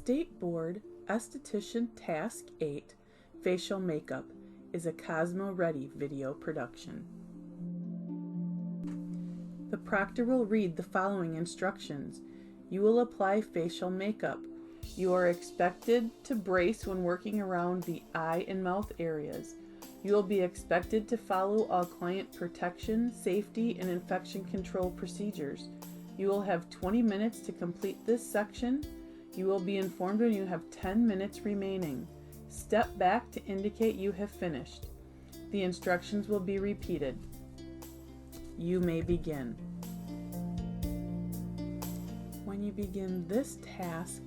State Board Esthetician Task 8 Facial Makeup is a CosmoReady video production. The proctor will read the following instructions. You will apply facial makeup. You are expected to brace when working around the eye and mouth areas. You will be expected to follow all client protection, safety, and infection control procedures. You will have 20 minutes to complete this section. You will be informed when you have 10 minutes remaining. Step back to indicate you have finished. The instructions will be repeated. You may begin. When you begin this task,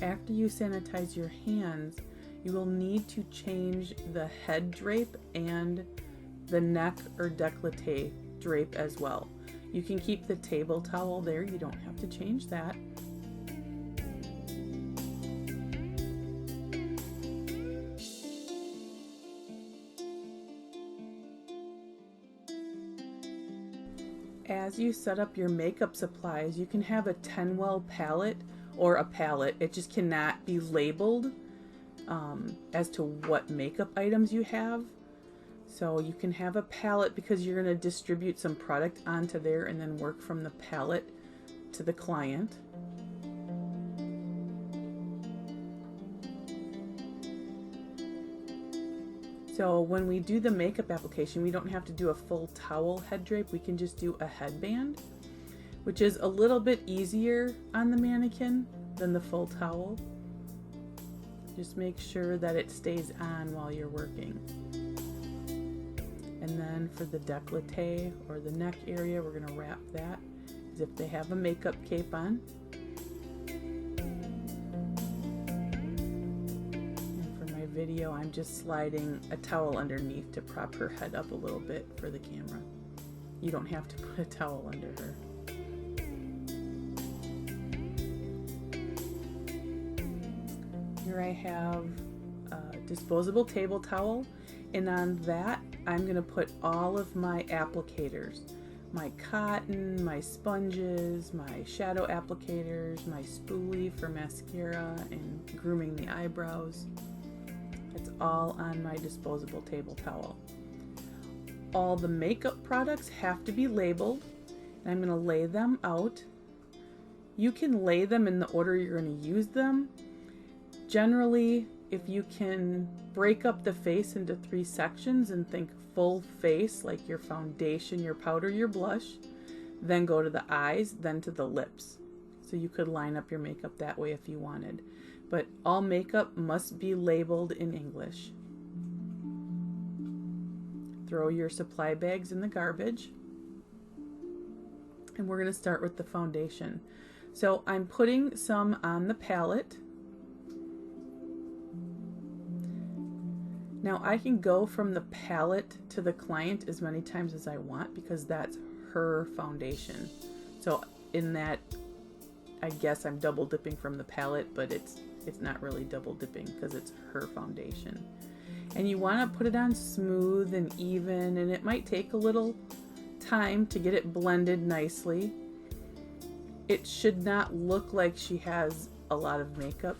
after you sanitize your hands, you will need to change the head drape and the neck or décolleté drape as well. You can keep the table towel there, you don't have to change that. As you set up your makeup supplies, you can have a 10-well palette or a palette. It just cannot be labeled as to what makeup items you have. So you can have a palette because you're going to distribute some product onto there and then work from the palette to the client. So when we do the makeup application, we don't have to do a full towel head drape. We can just do a headband, which is a little bit easier on the mannequin than the full towel. Just make sure that it stays on while you're working. And then for the décolleté or the neck area, we're going to wrap that as if they have a makeup cape on. Video, I'm just sliding a towel underneath to prop her head up a little bit for the camera. You don't have to put a towel under her. Here I have a disposable table towel, and on that I'm going to put all of my applicators. My cotton, my sponges, my shadow applicators, my spoolie for mascara and grooming the eyebrows. It's all on my disposable table towel. All the makeup products have to be labeled, and I'm going to lay them out. You can lay them in the order you're going to use them. Generally, if you can break up the face into 3 sections and think full face, like your foundation, your powder, your blush, then go to the eyes, then to the lips. So you could line up your makeup that way if you wanted. But all makeup must be labeled in English. Throw your supply bags in the garbage. And we're going to start with the foundation. So I'm putting some on the palette. Now I can go from the palette to the client as many times as I want because that's her foundation. So in that, I guess I'm double dipping from the palette, but it's not really double dipping because it's her foundation. And you want to put it on smooth and even, and it might take a little time to get it blended nicely. It should not look like she has a lot of makeup.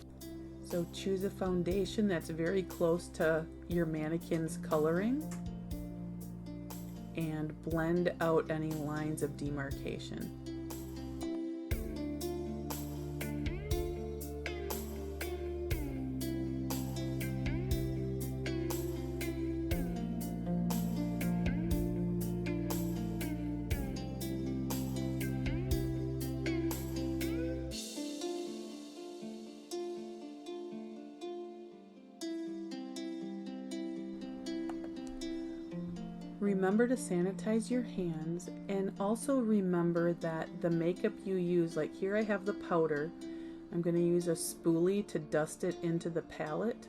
So choose a foundation that's very close to your mannequin's coloring and blend out any lines of demarcation. Remember to sanitize your hands, and also remember that the makeup you use, like here I have the powder, I'm going to use a spoolie to dust it into the palette.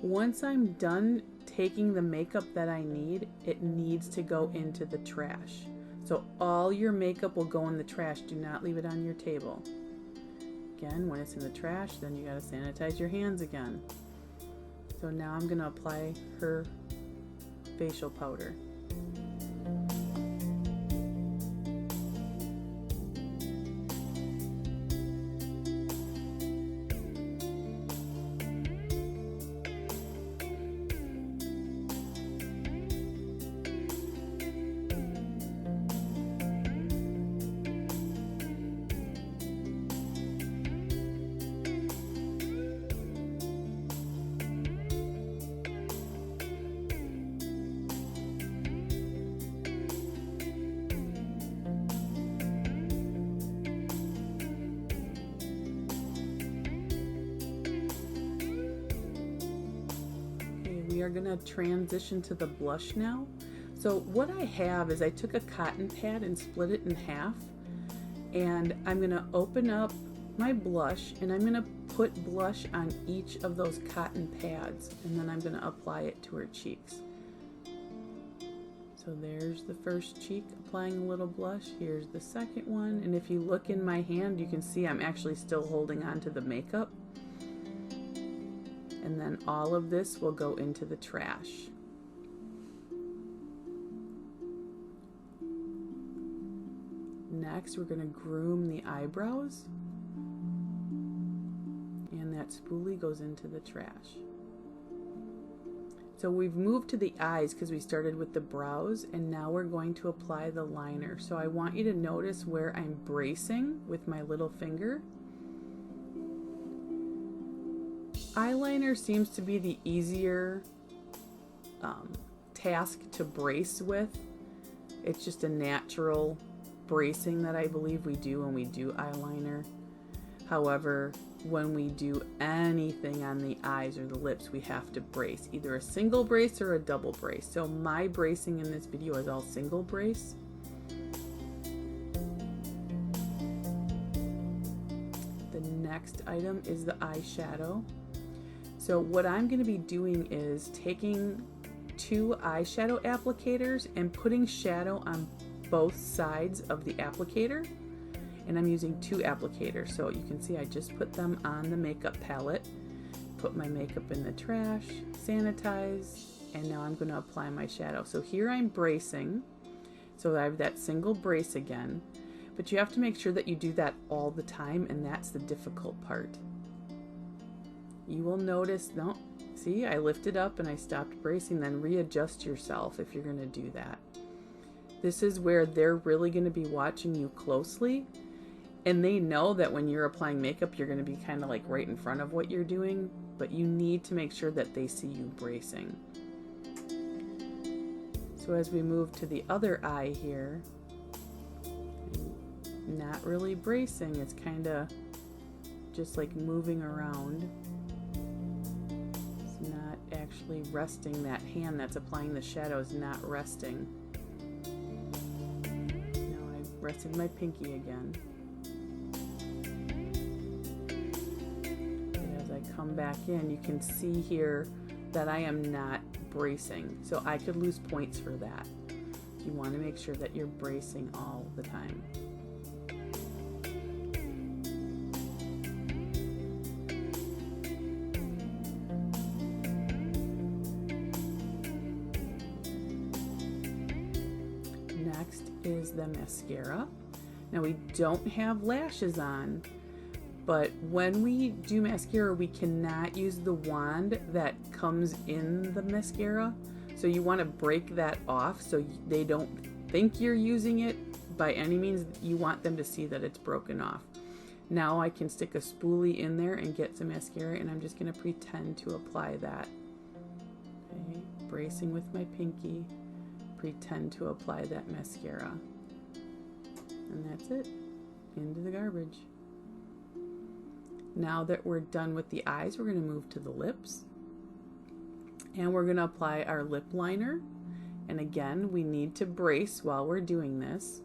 Once I'm done taking the makeup that I need, it needs to go into the trash. So all your makeup will go in the trash. Do not leave it on your table. Again, when it's in the trash, then you got to sanitize your hands again. So now I'm going to apply her facial powder. are going to transition to the blush now. So what I have is I took a cotton pad and split it in half, and I'm going to open up my blush and I'm going to put blush on each of those cotton pads, and then I'm going to apply it to her cheeks. So there's the first cheek, applying a little blush. Here's the second one, and if you look in my hand, you can see I'm actually still holding on to the makeup. And then all of this will go into the trash. Next, we're going to groom the eyebrows, and that spoolie goes into the trash. So we've moved to the eyes because we started with the brows, and now we're going to apply the liner. So I want you to notice where I'm bracing with my little finger. Eyeliner seems to be the easier task to brace with. It's just a natural bracing that I believe we do when we do eyeliner. However, when we do anything on the eyes or the lips, we have to brace, either a single brace or a double brace. So my bracing in this video is all single brace. The next item is the eyeshadow. So what I'm going to be doing is taking 2 eyeshadow applicators and putting shadow on both sides of the applicator. And I'm using 2 applicators, so you can see I just put them on the makeup palette, put my makeup in the trash, sanitize, and now I'm going to apply my shadow. So here I'm bracing, so I have that single brace again, but you have to make sure that you do that all the time, and that's the difficult part. You will notice, no, see, I lifted up and I stopped bracing, then readjust yourself if you're going to do that. This is where they're really going to be watching you closely. And they know that when you're applying makeup, you're going to be kind of like right in front of what you're doing, but you need to make sure that they see you bracing. So as we move to the other eye here, not really bracing, it's kind of just like moving around. It's not actually resting. That hand that's applying the shadow is not resting. Now I've rested my pinky again. Come back in, you can see here that I am not bracing, so I could lose points for that. You want to make sure that you're bracing all the time. Next is the mascara. Now we don't have lashes on, but when we do mascara, we cannot use the wand that comes in the mascara. So you want to break that off so they don't think you're using it by any means. You want them to see that it's broken off. Now I can stick a spoolie in there and get some mascara, and I'm just going to pretend to apply that. Okay, bracing with my pinky, pretend to apply that mascara. And that's it. Into the garbage. Now that we're done with the eyes, we're going to move to the lips. And we're going to apply our lip liner. And again, we need to brace while we're doing this.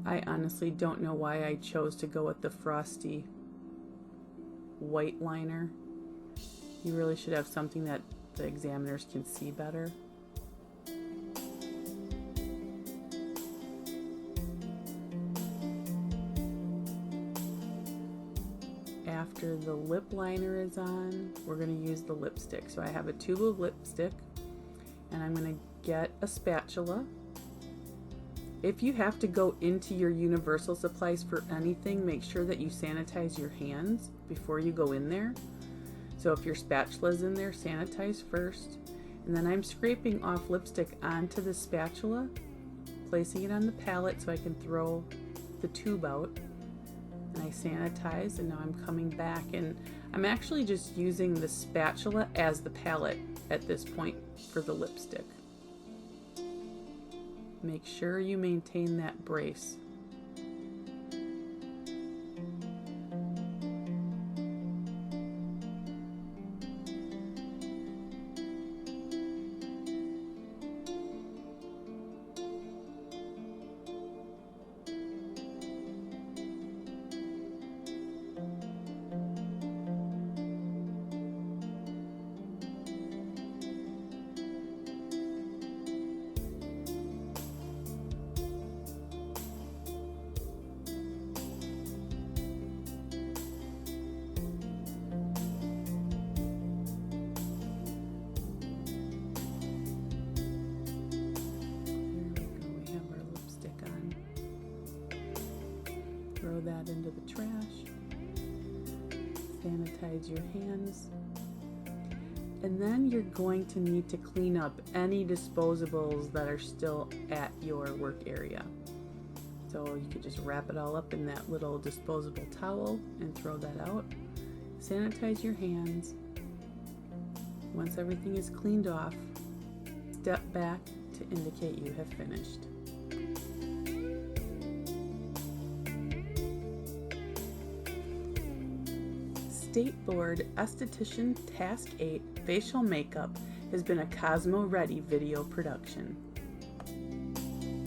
I honestly don't know why I chose to go with the frosty white liner. You really should have something that the examiners can see better. After the lip liner is on, we're going to use the lipstick. So I have a tube of lipstick, and I'm going to get a spatula. If you have to go into your universal supplies for anything, make sure that you sanitize your hands before you go in there. So if your spatula's in there, sanitize first. And then I'm scraping off lipstick onto the spatula, placing it on the palette so I can throw the tube out. And I sanitize, and now I'm coming back, and I'm actually just using the spatula as the palette at this point for the lipstick. Make sure you maintain that brace. throw that into the trash. Sanitize your hands. And then you're going to need to clean up any disposables that are still at your work area. So you could just wrap it all up in that little disposable towel and throw that out. Sanitize your hands. Once everything is cleaned off, step back to indicate you have finished. State Board Esthetician Task 8 Facial Makeup has been a CosmoReady video production.